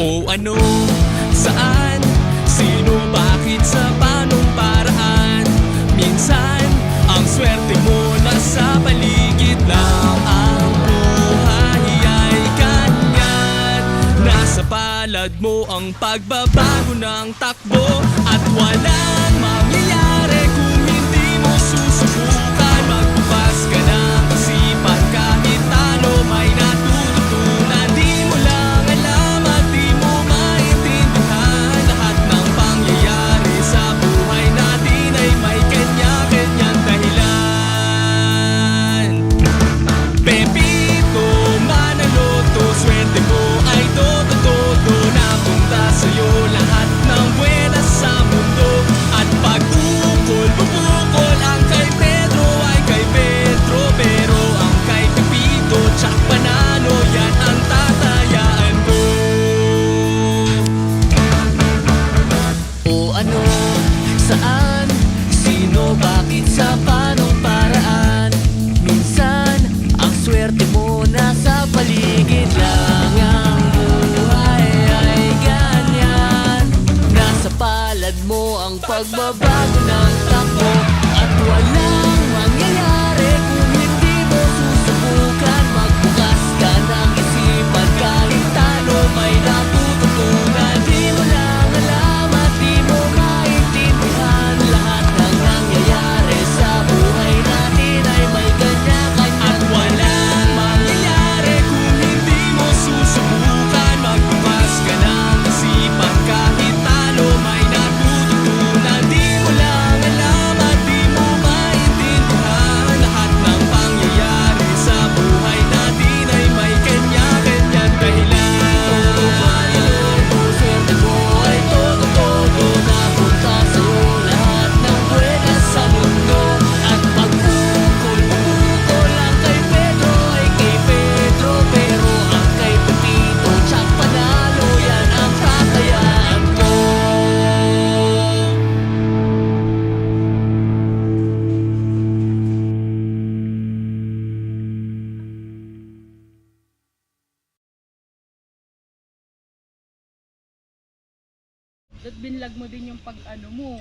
O ano, saan, sino, bakit, sa panong paraan. Minsan, ang swerte mo nasa paligid lang. Ang buhay ay ganyan. Nasa palad mo ang pagbabago ng takbo. At walang mangyayari kung hindi mo susubukan. Magbukas ka ng isipan, kahit talo may natututunan. Di mo lang alam at di mo maintindihan. Lahat ng pangyayari sa buhay natin ay may kanya-kanyang dahilan. Pepito, Manaloto, swerte mo ay todo-todo. Napunta sa'yo lahat ng buwenas sa mundo. At pag bubukol ang kay Pedro ay kay Pedro. Pero ang kay Pepito, tsak panalo, yan ang tatayaan ko. O ano, saan, sino, bakit, sa panong paraan. Minsan, ang swerte mo nasa paligid lang. Ang buhay ay ganyan. Nasa palad mo ang pagbabago ng takbo. At walang mangyayari kung hindi mo susubukan. Magbukas ka ng isipan, kahit talo may natututunan. Di mo lang alam at di mo maintindihan. Lahat ng nangyayari sa buhay natin ay may kanya-kanyang. At walang mangyayari kung hindi mo susubukan. Magbukas ka ng isipan, kahit talo may natututunan. Di mo lang alam at di mo maintindihan. Lahat ng pangyayari sa buhay natin ay may kanya-kanyang dahilan. Todo Manaloto, swerte mo ay todo-todo. Napunta sa'yo lahat ng buwenas sa mundo. At pag bubukol ang kay Pedro ay kay Pedro. Pero ang kay Pepito, tsak panalo, yan ang tatayaan ko. At binlag mo din yung pag ano mo.